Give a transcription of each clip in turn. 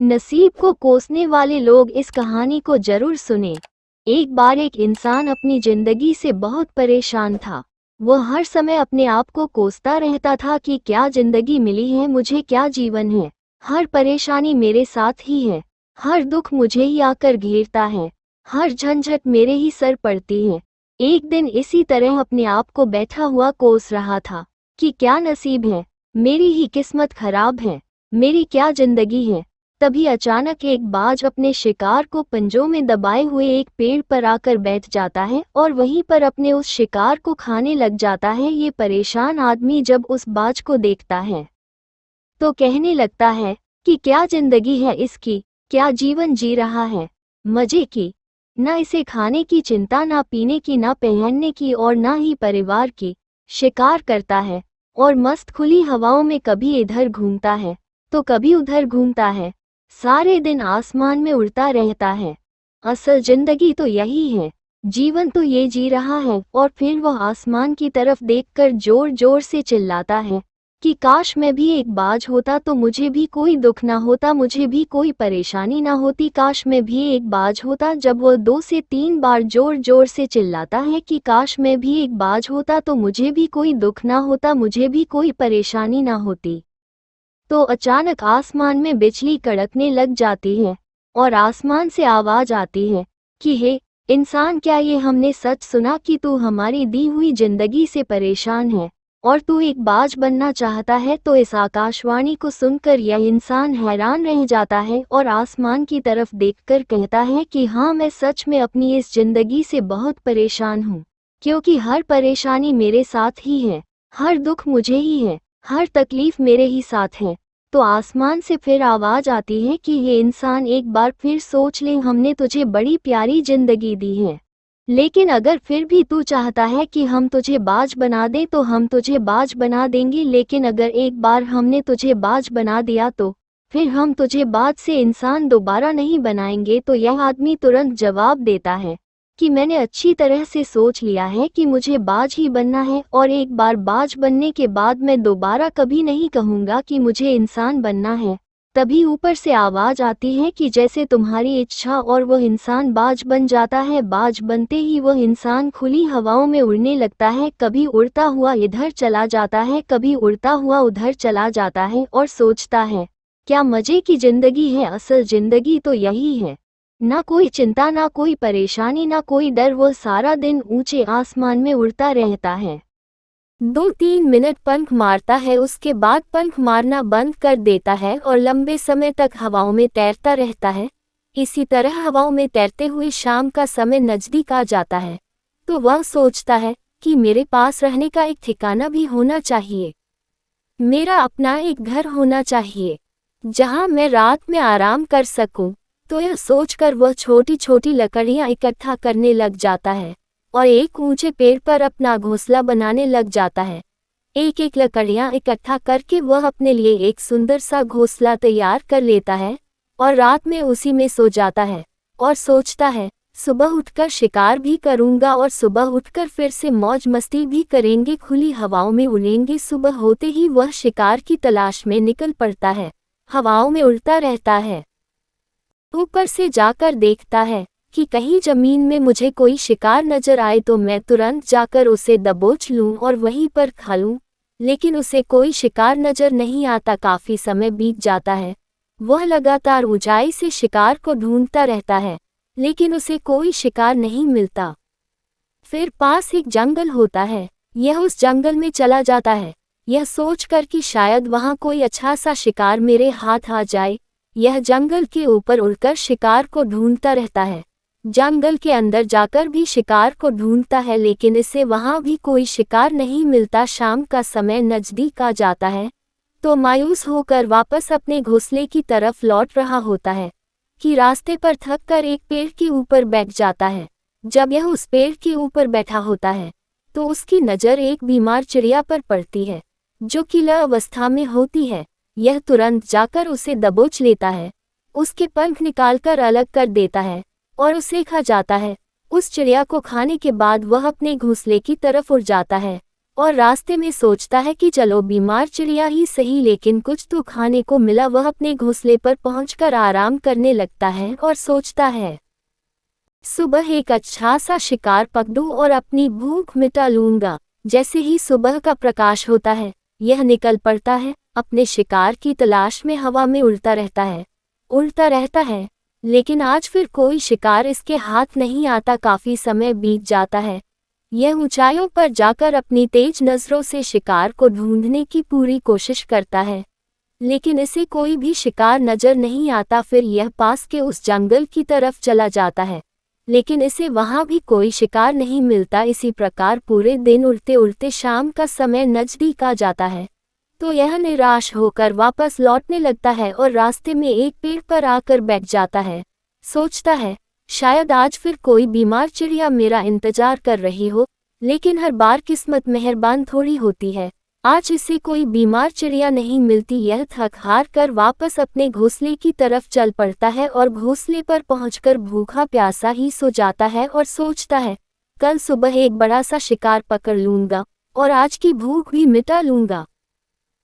नसीब को कोसने वाले लोग इस कहानी को जरूर सुने। एक बार एक इंसान अपनी जिंदगी से बहुत परेशान था। वह हर समय अपने आप को कोसता रहता था कि क्या जिंदगी मिली है मुझे, क्या जीवन है, हर परेशानी मेरे साथ ही है, हर दुख मुझे ही आकर घेरता है, हर झंझट मेरे ही सर पड़ती है। एक दिन इसी तरह अपने आप को बैठा हुआ कोस रहा था कि क्या नसीब है, मेरी ही किस्मत खराब है, मेरी क्या जिंदगी है। तभी अचानक एक बाज अपने शिकार को पंजों में दबाए हुए एक पेड़ पर आकर बैठ जाता है और वहीं पर अपने उस शिकार को खाने लग जाता है। ये परेशान आदमी जब उस बाज को देखता है तो कहने लगता है कि क्या जिंदगी है इसकी, क्या जीवन जी रहा है, मजे की, न इसे खाने की चिंता, ना पीने की, ना पहनने की और ना ही परिवार की। शिकार करता है और मस्त खुली हवाओं में कभी इधर घूमता है तो कभी उधर घूमता है, सारे दिन आसमान में उड़ता रहता है। असल जिंदगी तो यही है, जीवन तो ये जी रहा है। और फिर वह आसमान की तरफ देखकर जोर जोर से चिल्लाता है कि काश मैं भी एक बाज होता तो मुझे भी कोई दुख ना होता, मुझे भी कोई परेशानी ना होती, काश मैं भी एक बाज होता। जब वह 2 से 3 बार जोर जोर से चिल्लाता है कि काश मैं भी एक बाज होता तो मुझे भी कोई दुख ना होता, मुझे भी कोई परेशानी ना होती, तो अचानक आसमान में बिजली कड़कने लग जाती है और आसमान से आवाज आती है कि हे इंसान, क्या ये हमने सच सुना कि तू हमारी दी हुई जिंदगी से परेशान है और तू एक बाज बनना चाहता है। तो इस आकाशवाणी को सुनकर यह इंसान हैरान रह जाता है और आसमान की तरफ देखकर कहता है कि हाँ, मैं सच में अपनी इस जिंदगी से बहुत परेशान हूँ, क्योंकि हर परेशानी मेरे साथ ही है, हर दुख मुझे ही है, हर तकलीफ मेरे ही साथ है। तो आसमान से फिर आवाज आती है कि ये इंसान, एक बार फिर सोच ले, हमने तुझे बड़ी प्यारी जिंदगी दी है, लेकिन अगर फिर भी तू चाहता है कि हम तुझे बाज बना दें तो हम तुझे बाज बना देंगे, लेकिन अगर एक बार हमने तुझे बाज बना दिया तो फिर हम तुझे बाज से इंसान दोबारा नहीं बनाएंगे। तो यह आदमी तुरंत जवाब देता है कि मैंने अच्छी तरह से सोच लिया है कि मुझे बाज ही बनना है और एक बार बाज बनने के बाद मैं दोबारा कभी नहीं कहूँगा कि मुझे इंसान बनना है। तभी ऊपर से आवाज आती है कि जैसे तुम्हारी इच्छा, और वह इंसान बाज बन जाता है। बाज बनते ही वह इंसान खुली हवाओं में उड़ने लगता है, कभी उड़ता हुआ इधर चला जाता है, कभी उड़ता हुआ उधर चला जाता है और सोचता है क्या मजे की जिंदगी है, असल जिंदगी तो यही है, ना कोई चिंता, ना कोई परेशानी, ना कोई डर। वह सारा दिन ऊंचे आसमान में उड़ता रहता है, 2-3 मिनट पंख मारता है, उसके बाद पंख मारना बंद कर देता है और लंबे समय तक हवाओं में तैरता रहता है। इसी तरह हवाओं में तैरते हुए शाम का समय नजदीक आ जाता है तो वह सोचता है कि मेरे पास रहने का एक ठिकाना भी होना चाहिए, मेरा अपना एक घर होना चाहिए जहां मैं रात में आराम कर सकूं। तो यह सोचकर वह छोटी छोटी लकड़ियां इकट्ठा करने लग जाता है और एक ऊंचे पेड़ पर अपना घोंसला बनाने लग जाता है। एक एक लकड़ियां इकट्ठा करके वह अपने लिए एक सुंदर सा घोंसला तैयार कर लेता है और रात में उसी में सो जाता है और सोचता है सुबह उठकर शिकार भी करूंगा और सुबह उठकर फिर से मौज मस्ती भी करेंगे, खुली हवाओं में उड़ेंगे। सुबह होते ही वह शिकार की तलाश में निकल पड़ता है, हवाओं में उड़ता रहता है, ऊपर से जाकर देखता है कि कहीं जमीन में मुझे कोई शिकार नजर आए तो मैं तुरंत जाकर उसे दबोच लूं और वहीं पर खा लूं, लेकिन उसे कोई शिकार नजर नहीं आता। काफी समय बीत जाता है, वह लगातार ऊंचाई से शिकार को ढूंढता रहता है, लेकिन उसे कोई शिकार नहीं मिलता। फिर पास एक जंगल होता है, यह उस जंगल में चला जाता है, यह सोचकर कि शायद वहां कोई अच्छा सा शिकार मेरे हाथ आ जाए। यह जंगल के ऊपर उड़कर शिकार को ढूंढता रहता है, जंगल के अंदर जाकर भी शिकार को ढूंढता है, लेकिन इसे वहां भी कोई शिकार नहीं मिलता। शाम का समय नजदीक आ जाता है तो मायूस होकर वापस अपने घोंसले की तरफ लौट रहा होता है कि रास्ते पर थक कर एक पेड़ के ऊपर बैठ जाता है। जब यह उस पेड़ के ऊपर बैठा होता है तो उसकी नज़र एक बीमार चिड़िया पर पड़ती है जो किला अवस्था में होती है। यह तुरंत जाकर उसे दबोच लेता है, उसके पंख निकालकर अलग कर देता है और उसे खा जाता है। उस चिड़िया को खाने के बाद वह अपने घोंसले की तरफ उड़ जाता है और रास्ते में सोचता है कि चलो बीमार चिड़िया ही सही, लेकिन कुछ तो खाने को मिला। वह अपने घोंसले पर पहुंचकर आराम करने लगता है और सोचता है सुबह एक अच्छा सा शिकार पकड़ूं और अपनी भूख मिटा लूंगा। जैसे ही सुबह का प्रकाश होता है, यह निकल पड़ता है अपने शिकार की तलाश में। हवा में उड़ता रहता है, लेकिन आज फिर कोई शिकार इसके हाथ नहीं आता। काफी समय बीत जाता है। यह ऊंचाइयों पर जाकर अपनी तेज नजरों से शिकार को ढूंढने की पूरी कोशिश करता है, लेकिन इसे कोई भी शिकार नजर नहीं आता। फिर यह पास के उस जंगल की तरफ चला जाता है, लेकिन इसे वहां भी कोई शिकार नहीं मिलता। इसी प्रकार पूरे दिन उड़ते उड़ते शाम का समय नजदीक आ जाता है, तो यह निराश होकर वापस लौटने लगता है और रास्ते में एक पेड़ पर आकर बैठ जाता है। सोचता है शायद आज फिर कोई बीमार चिड़िया मेरा इंतजार कर रही हो, लेकिन हर बार किस्मत मेहरबान थोड़ी होती है। आज इसे कोई बीमार चिड़िया नहीं मिलती। यह थक हार कर वापस अपने घोंसले की तरफ चल पड़ता है और घोंसले पर पहुंचकर भूखा प्यासा ही सो जाता है और सोचता है कल सुबह एक बड़ा सा शिकार पकड़ लूंगा और आज की भूख भी मिटा लूंगा।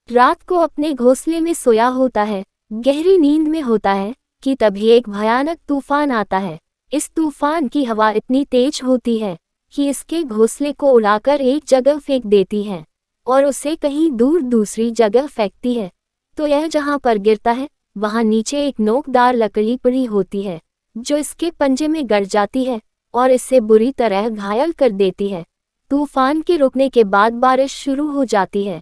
रात को अपने घोंसले में सोया होता है, गहरी नींद में होता है कि तभी एक भयानक तूफान आता है। इस तूफान की हवा इतनी तेज होती है कि इसके घोंसले को उड़ाकर एक जगह फेंक देती है और उसे कहीं दूर दूसरी जगह फेंकती है। तो यह जहां पर गिरता है वहां नीचे एक नोकदार लकड़ी पड़ी होती है, जो इसके पंजे में गड़ जाती है और इसे बुरी तरह घायल कर देती है। तूफान के रुकने के बाद बारिश शुरू हो जाती है।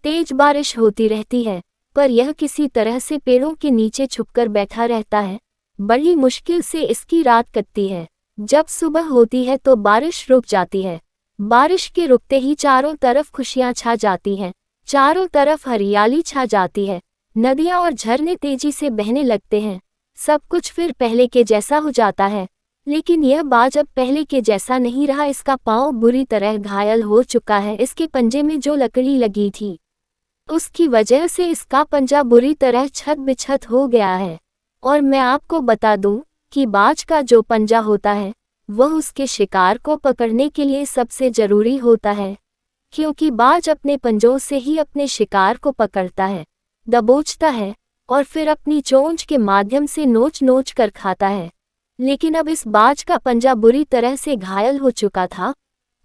तेज बारिश होती रहती है, पर यह किसी तरह से पेड़ों के नीचे छुपकर बैठा रहता है। बड़ी मुश्किल से इसकी रात कटती है। जब सुबह होती है तो बारिश रुक जाती है। बारिश के रुकते ही चारों तरफ खुशियां छा जाती हैं, चारों तरफ हरियाली छा जाती है। नदियां और झरने तेजी से बहने लगते हैं। सब कुछ फिर पहले के जैसा हो जाता है, लेकिन यह बाज अब पहले के जैसा नहीं रहा। इसका पांव बुरी तरह घायल हो चुका है। इसके पंजे में जो लकड़ी लगी थी, उसकी वजह से इसका पंजा बुरी तरह छत बिछत हो गया है। और मैं आपको बता दूं कि बाज का जो पंजा होता है वह उसके शिकार को पकड़ने के लिए सबसे जरूरी होता है, क्योंकि बाज अपने पंजों से ही अपने शिकार को पकड़ता है, दबोचता है और फिर अपनी चोंच के माध्यम से नोच नोच कर खाता है। लेकिन अब इस बाज का पंजा बुरी तरह से घायल हो चुका था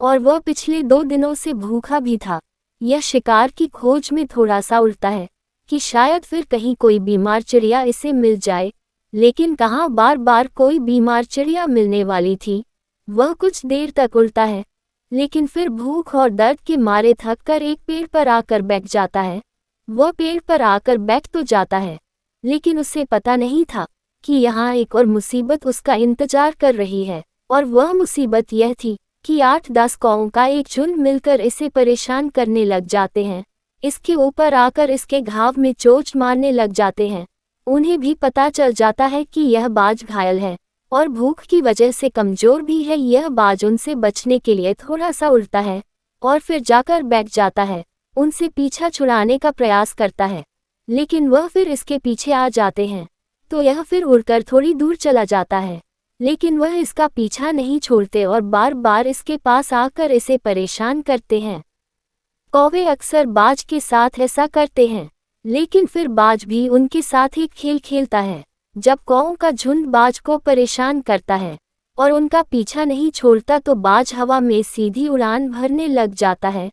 और वह पिछले 2 दिनों से भूखा भी था। यह शिकार की खोज में थोड़ा सा उड़ता है कि शायद फिर कहीं कोई बीमार चिड़िया इसे मिल जाए, लेकिन कहाँ बार बार कोई बीमार चिड़िया मिलने वाली थी। वह कुछ देर तक उड़ता है, लेकिन फिर भूख और दर्द के मारे थक कर एक पेड़ पर आकर बैठ जाता है। वह पेड़ पर आकर बैठ तो जाता है, लेकिन उसे पता नहीं था कि यहाँ एक और मुसीबत उसका इंतजार कर रही है। और वह मुसीबत यह थी कि 8-10 कौओं का एक झुंड मिलकर इसे परेशान करने लग जाते हैं। इसके ऊपर आकर इसके घाव में चोट मारने लग जाते हैं। उन्हें भी पता चल जाता है कि यह बाज घायल है और भूख की वजह से कमजोर भी है। यह बाज उनसे बचने के लिए थोड़ा सा उड़ता है और फिर जाकर बैठ जाता है। उनसे पीछा छुड़ाने का प्रयास करता है, लेकिन वह फिर इसके पीछे आ जाते हैं। तो यह फिर उड़कर थोड़ी दूर चला जाता है, लेकिन वह इसका पीछा नहीं छोड़ते और बार बार इसके पास आकर इसे परेशान करते हैं। कौवे अक्सर बाज के साथ ऐसा करते हैं, लेकिन फिर बाज भी उनके साथ एक खेल खेलता है। जब कौओं का झुंड बाज को परेशान करता है और उनका पीछा नहीं छोड़ता, तो बाज हवा में सीधी उड़ान भरने लग जाता है।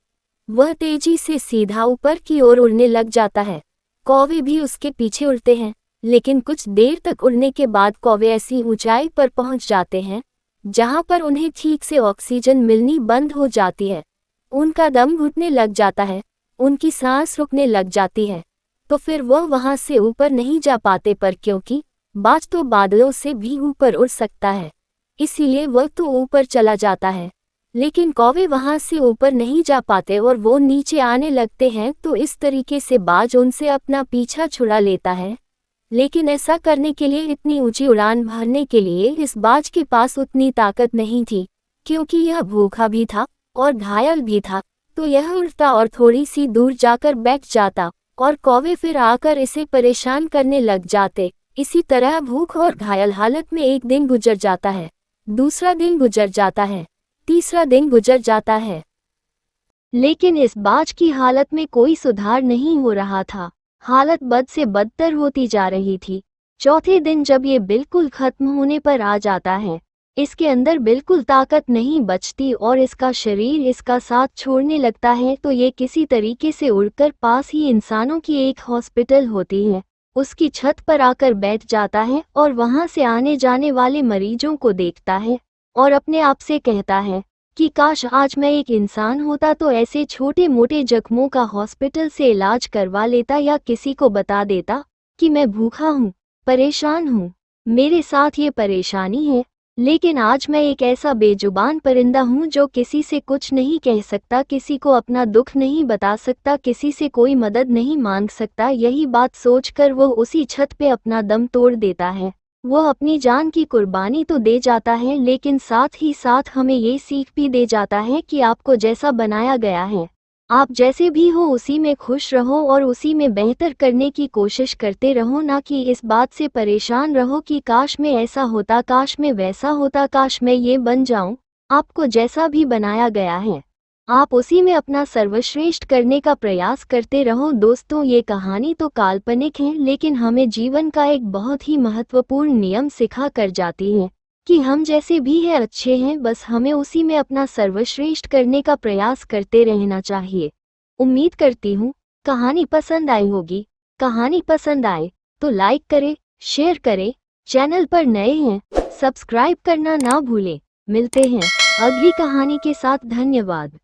वह तेजी से सीधा ऊपर की ओर उड़ने लग जाता है। कौवे भी उसके पीछे उड़ते हैं, लेकिन कुछ देर तक उड़ने के बाद कौवे ऐसी ऊंचाई पर पहुंच जाते हैं जहां पर उन्हें ठीक से ऑक्सीजन मिलनी बंद हो जाती है। उनका दम घुटने लग जाता है, उनकी सांस रुकने लग जाती है। तो फिर वह वहां से ऊपर नहीं जा पाते, पर क्योंकि बाज तो बादलों से भी ऊपर उड़ सकता है, इसीलिए वह तो ऊपर चला जाता है। लेकिन कौवे वहां से ऊपर नहीं जा पाते और वो नीचे आने लगते हैं। तो इस तरीके से बाज उनसे अपना पीछा छुड़ा लेता है, लेकिन ऐसा करने के लिए, इतनी ऊंची उड़ान भरने के लिए इस बाज के पास उतनी ताकत नहीं थी, क्योंकि यह भूखा भी था और घायल भी था। तो यह उड़ता और थोड़ी सी दूर जाकर बैठ जाता और कौवे फिर आकर इसे परेशान करने लग जाते। इसी तरह भूख और घायल हालत में एक दिन गुजर जाता है, दूसरा दिन गुजर जाता है, तीसरा दिन गुजर जाता है। लेकिन इस बाज की हालत में कोई सुधार नहीं हो रहा था। हालत बद से बदतर होती जा रही थी। चौथे दिन जब ये बिल्कुल खत्म होने पर आ जाता है, इसके अंदर बिल्कुल ताकत नहीं बचती और इसका शरीर इसका साथ छोड़ने लगता है, तो ये किसी तरीके से उड़कर पास ही इंसानों की एक हॉस्पिटल होती है उसकी छत पर आकर बैठ जाता है और वहां से आने जाने वाले मरीजों को देखता है और अपने आप से कहता है कि काश आज मैं एक इंसान होता तो ऐसे छोटे मोटे जख्मों का हॉस्पिटल से इलाज करवा लेता या किसी को बता देता कि मैं भूखा हूँ, परेशान हूँ, मेरे साथ ये परेशानी है। लेकिन आज मैं एक ऐसा बेजुबान परिंदा हूँ जो किसी से कुछ नहीं कह सकता, किसी को अपना दुख नहीं बता सकता, किसी से कोई मदद नहीं मांग सकता। यही बात सोचकर वो उसी छत पे अपना दम तोड़ देता है। वो अपनी जान की कुर्बानी तो दे जाता है, लेकिन साथ ही साथ हमें ये सीख भी दे जाता है कि आपको जैसा बनाया गया है, आप जैसे भी हो उसी में खुश रहो और उसी में बेहतर करने की कोशिश करते रहो, ना कि इस बात से परेशान रहो कि काश मैं ऐसा होता, काश मैं वैसा होता, काश मैं ये बन जाऊं। आपको जैसा भी बनाया गया है, आप उसी में अपना सर्वश्रेष्ठ करने का प्रयास करते रहो। दोस्तों, ये कहानी तो काल्पनिक है, लेकिन हमें जीवन का एक बहुत ही महत्वपूर्ण नियम सिखा कर जाती है कि हम जैसे भी हैं अच्छे हैं, बस हमें उसी में अपना सर्वश्रेष्ठ करने का प्रयास करते रहना चाहिए। उम्मीद करती हूँ कहानी पसंद आई होगी। कहानी पसंद आए तो लाइक करें, शेयर करें। चैनल पर नए हैं सब्सक्राइब करना ना भूलें। मिलते हैं अगली कहानी के साथ। धन्यवाद।